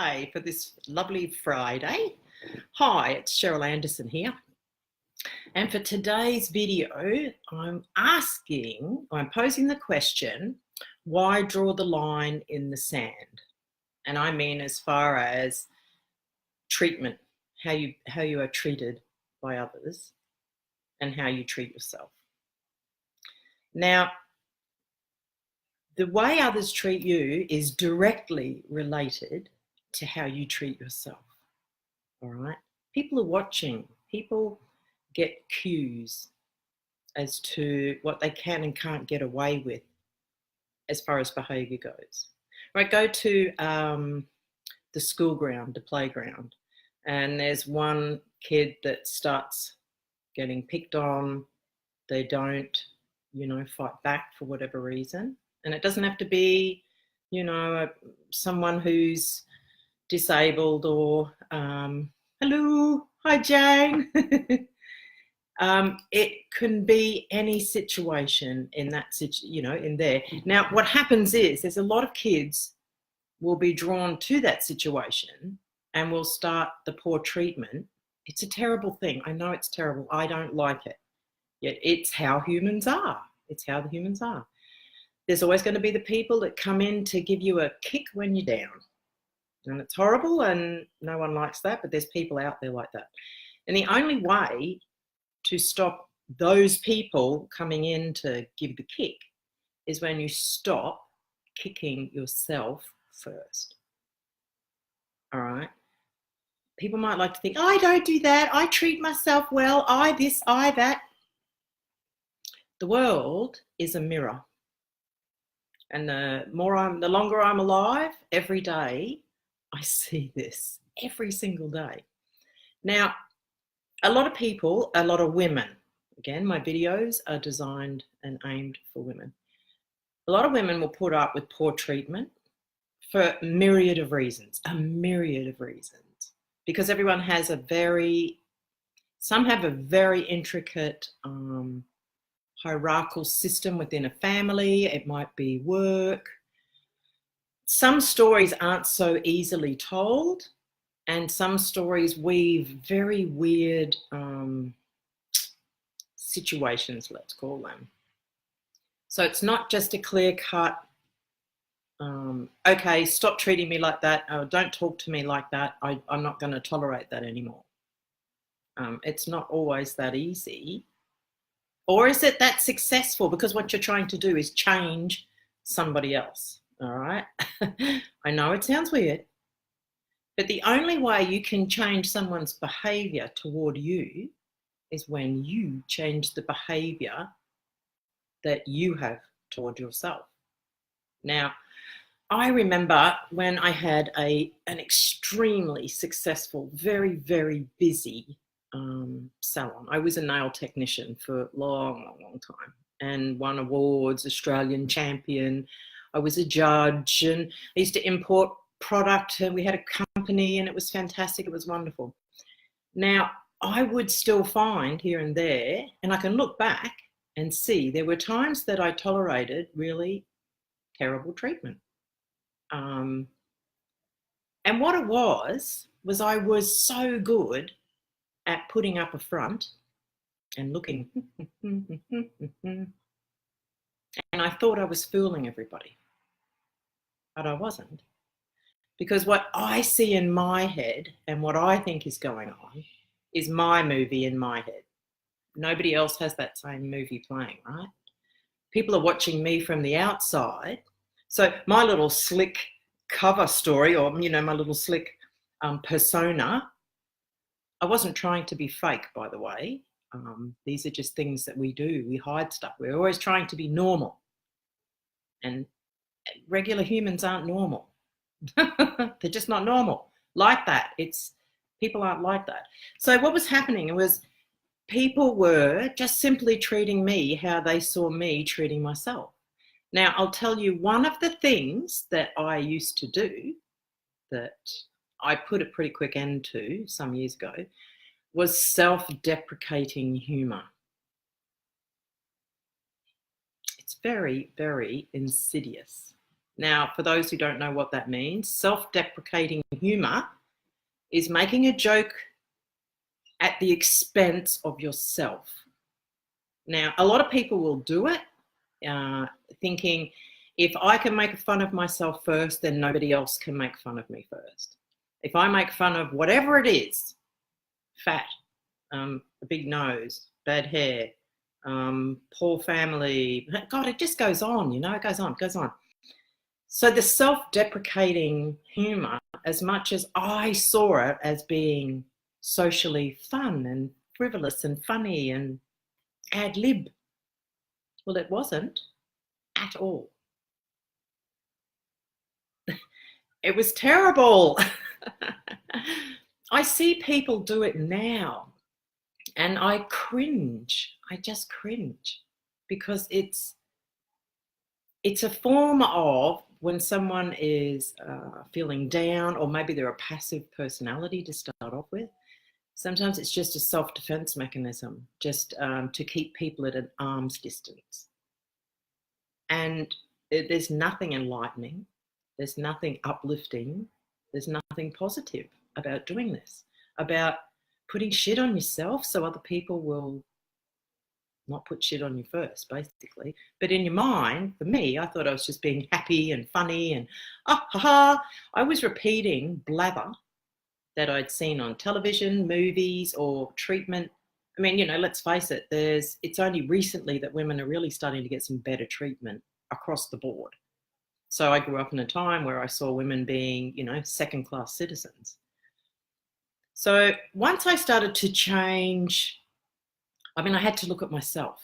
Hi for this lovely Friday. Hi, it's Cheryl Anderson here. And for today's video, I'm posing the question, why draw the line in the sand? And I mean as far as treatment, how you are treated by others and how you treat yourself. Now, the way others treat you is directly related to how you treat yourself. All right. People are watching. People get cues as to what they can and can't get away with as far as behaviour goes. Right. Go to the school ground, the playground, and there's one kid that starts getting picked on. They don't, fight back for whatever reason. And it doesn't have to be, someone who's disabled or hello, hi Jane. It can be any situation in that in there. Now, what happens is there's a lot of kids will be drawn to that situation and will start the poor treatment. It's a terrible thing. I know it's terrible. I don't like it. Yet it's how humans are. It's how the humans are. There's always going to be the people that come in to give you a kick when you're down. And it's horrible and no one likes that, but there's people out there like that. And the only way to stop those people coming in to give the kick is when you stop kicking yourself first. All right? People might like to think, I don't do that. I treat myself well. I this, I that. The world is a mirror. And the longer I'm alive, every day, I see this every single day. Now, a lot of people, a lot of women, again, my videos are designed and aimed for women. A lot of women will put up with poor treatment for a myriad of reasons, because everyone has some have a very intricate hierarchical system within a family. It might be work. Some stories aren't so easily told, and some stories weave very weird situations, let's call them. So it's not just a clear-cut, okay, stop treating me like that, or don't talk to me like that, I'm not going to tolerate that anymore. It's not always that easy. Or is it that successful? Because what you're trying to do is change somebody else, all right? I know it sounds weird, but the only way you can change someone's behaviour toward you is when you change the behaviour that you have toward yourself. Now, I remember when I had an extremely successful, very, very busy salon. I was a nail technician for a long time and won awards, Australian champion. I was a judge and I used to import product, and we had a company and it was fantastic. It was wonderful. Now, I would still find here and there, and I can look back and see there were times that I tolerated really terrible treatment. And what it was I was so good at putting up a front and looking. And I thought I was fooling everybody, but I wasn't. Because what I see in my head and what I think is going on is my movie in my head. Nobody else has that same movie playing, right? People are watching me from the outside. So my little slick cover story, or, my little slick persona, I wasn't trying to be fake, by the way. These are just things that we do. We hide stuff. We're always trying to be normal. And regular humans aren't normal. They're just not normal. Like that. People aren't like that. So what was happening was people were just simply treating me how they saw me treating myself. Now, I'll tell you, one of the things that I used to do that I put a pretty quick end to some years ago was self-deprecating humour. It's very, very insidious. Now, for those who don't know what that means, self-deprecating humour is making a joke at the expense of yourself. Now, a lot of people will do it thinking, if I can make fun of myself first, then nobody else can make fun of me first. If I make fun of whatever it is, fat, a big nose, bad hair, poor family, God, it just goes on, you know, it goes on. So the self-deprecating humour, as much as I saw it as being socially fun and frivolous and funny and ad lib, well, it wasn't at all. It was terrible. I see people do it now and I cringe. I just cringe because it's a form of when someone is feeling down, or maybe they're a passive personality to start off with. Sometimes it's just a self-defense mechanism, just to keep people at an arm's distance. And there's nothing enlightening. There's nothing uplifting. There's nothing positive about doing this, about putting shit on yourself so other people will not put shit on you first, basically. But in your mind, for me, I thought I was just being happy and funny and I was repeating blather that I'd seen on television, movies, or treatment. I mean, you know, let's face it, it's only recently that women are really starting to get some better treatment across the board. So I grew up in a time where I saw women being, you know, second-class citizens. So once I started to change, I mean, I had to look at myself.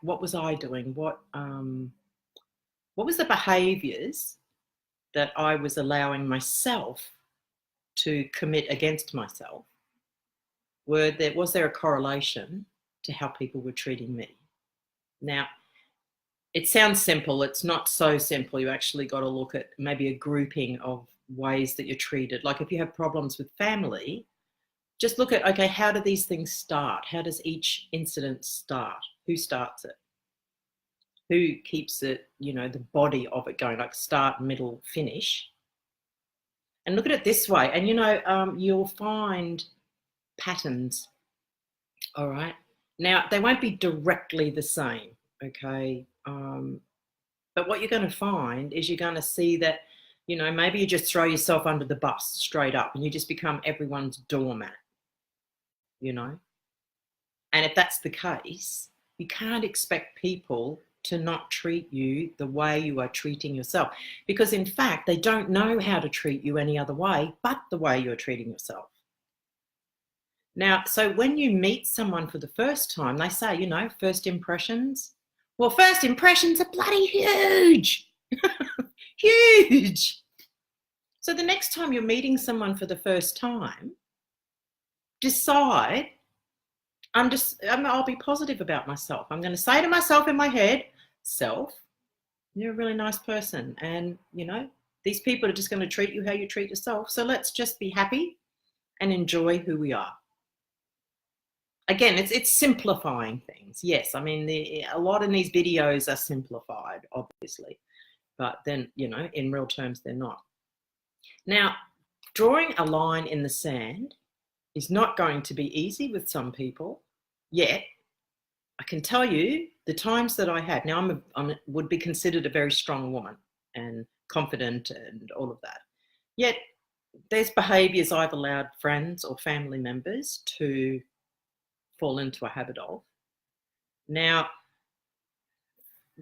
What was I doing? What was the behaviours that I was allowing myself to commit against myself? Was there a correlation to how people were treating me? Now, it sounds simple. It's not so simple. You actually got to look at maybe a grouping of ways that you're treated. Like if you have problems with family, just look at, okay, how do these things start? How does each incident start? Who starts it? Who keeps it, you know, the body of it going, like start, middle, finish? And look at it this way. And, you know, you'll find patterns, all right? Now, they won't be directly the same, okay? But what you're going to find is you're going to see that, you know, maybe you just throw yourself under the bus straight up and you just become everyone's doormat, you know? And if that's the case, you can't expect people to not treat you the way you are treating yourself. Because in fact, they don't know how to treat you any other way but the way you're treating yourself. Now, so when you meet someone for the first time, they say, you know, first impressions. Well, first impressions are bloody huge. Huge. So the next time you're meeting someone for the first time, decide, I'll be positive about myself. I'm going to say to myself in my head, self, you're a really nice person. And, you know, these people are just going to treat you how you treat yourself. So let's just be happy and enjoy who we are. Again, it's simplifying things. Yes, I mean, a lot in these videos are simplified, obviously. But then, you know, in real terms, they're not. Now, drawing a line in the sand is not going to be easy with some people, yet I can tell you the times that I had. Now, I would be considered a very strong woman and confident and all of that. Yet, there's behaviours I've allowed friends or family members to fall into a habit of. Now,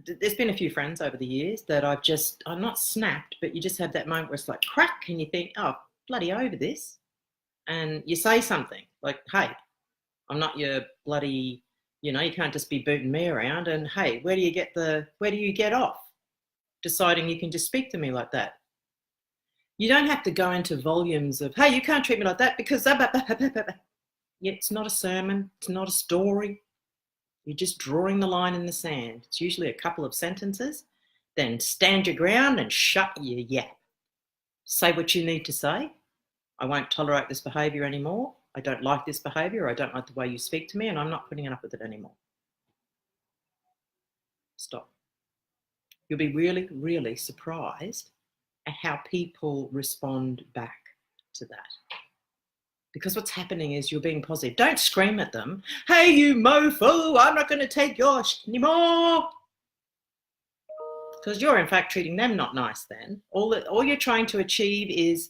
there's been a few friends over the years that I'm not snapped, but you just have that moment where it's like crack and you think, oh, bloody over this. And you say something like, hey, I'm not your bloody, you know, you can't just be booting me around. And hey, where do you get off deciding you can just speak to me like that? You don't have to go into volumes of, hey, you can't treat me like that because it's not a sermon. It's not a story. You're just drawing the line in the sand. It's usually a couple of sentences. Then stand your ground and shut your yap. Say what you need to say. I won't tolerate this behaviour anymore. I don't like this behaviour. I don't like the way you speak to me, and I'm not putting up with it anymore. Stop. You'll be really, really surprised at how people respond back to that. Because what's happening is you're being positive. Don't scream at them. Hey, you mofo, I'm not going to take your shit anymore. Because you're in fact treating them not nice then. All you're trying to achieve is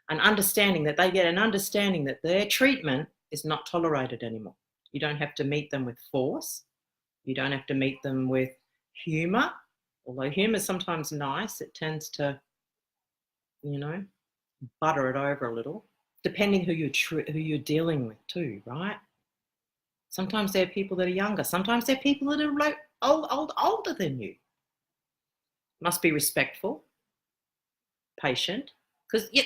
an understanding that they get an understanding that their treatment is not tolerated anymore. You don't have to meet them with force. You don't have to meet them with humor. Although humor is sometimes nice, it tends to, you know, butter it over a little, depending who you're dealing with too, right? Sometimes there are people that are younger. Sometimes there are people that are like older than you. Must be respectful, patient,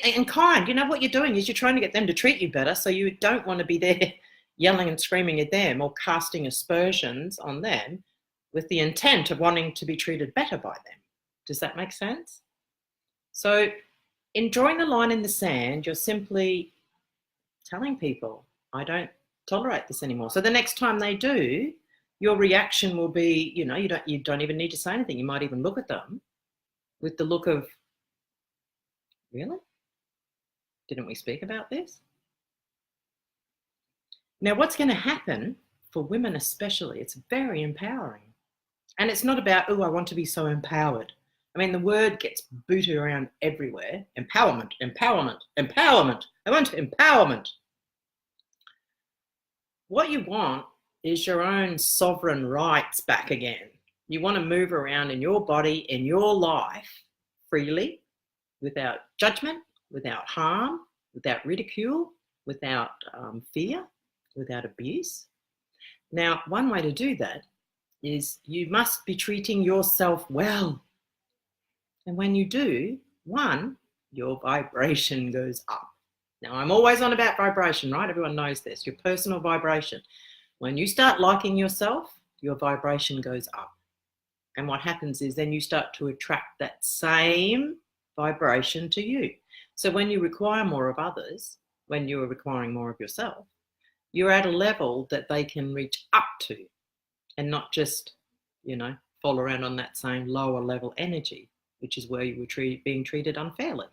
and kind. You know what you're doing is you're trying to get them to treat you better, so you don't want to be there yelling and screaming at them or casting aspersions on them with the intent of wanting to be treated better by them. Does that make sense? So in drawing the line in the sand, you're simply telling people, I don't tolerate this anymore. So the next time they do, your reaction will be, you know, you don't even need to say anything. You might even look at them with the look of, really? Didn't we speak about this? Now, what's going to happen for women especially, it's very empowering. And it's not about, oh, I want to be so empowered. I mean, the word gets booted around everywhere. Empowerment, empowerment, empowerment. I want empowerment. What you want is your own sovereign rights back again. You want to move around in your body, in your life, freely, without judgment, without harm, without ridicule, without fear, without abuse. Now, one way to do that is you must be treating yourself well. And when you do, one, your vibration goes up. Now, I'm always on about vibration, right? Everyone knows this, your personal vibration. When you start liking yourself, your vibration goes up. And what happens is then you start to attract that same vibration to you. So when you require more of others, when you're requiring more of yourself, you're at a level that they can reach up to and not just, you know, fall around on that same lower level energy, which is where you were being treated unfairly.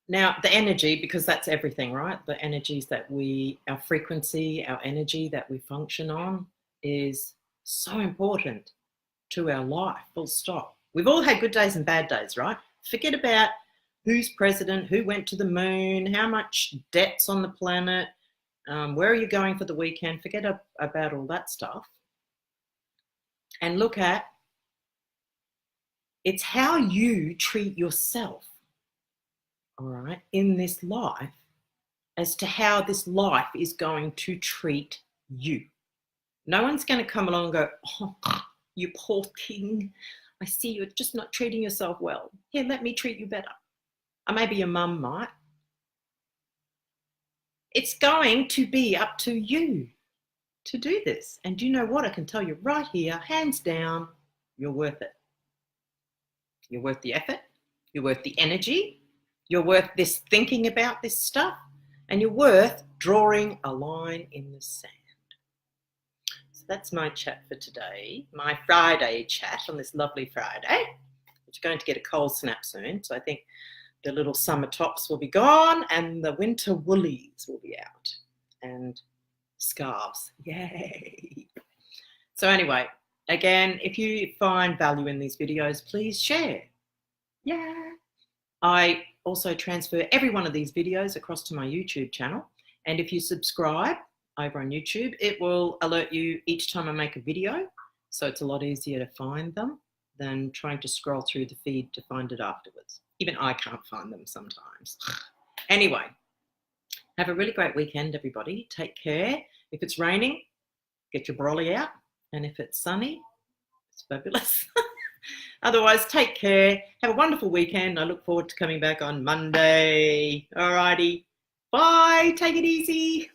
Now, the energy, because that's everything, right? The energies that our frequency, our energy that we function on is so important to our life, full stop. We've all had good days and bad days, right? Forget about who's president, who went to the moon, how much debt's on the planet, where are you going for the weekend? Forget about all that stuff. And look at, it's how you treat yourself, all right, in this life as to how this life is going to treat you. No one's going to come along and go, oh, you poor thing. I see you're just not treating yourself well. Here, let me treat you better. Or maybe your mum might. It's going to be up to you to do this. And do you know what? I can tell you right here, hands down, you're worth it. You're worth the effort. You're worth the energy. You're worth this thinking about this stuff. And you're worth drawing a line in the sand. So that's my chat for today. My Friday chat on this lovely Friday. Which is going to get a cold snap soon. So I think the little summer tops will be gone and the winter woolies will be out. And scarves. Yay. So anyway, again, if you find value in these videos, please share. Yeah. I also transfer every one of these videos across to my YouTube channel. And if you subscribe over on YouTube, it will alert you each time I make a video. So it's a lot easier to find them than trying to scroll through the feed to find it afterwards. Even I can't find them sometimes. Anyway, have a really great weekend, everybody. Take care. If it's raining, get your brolly out. And if it's sunny, it's fabulous. Otherwise, take care. Have a wonderful weekend. I look forward to coming back on Monday. All righty. Bye. Take it easy.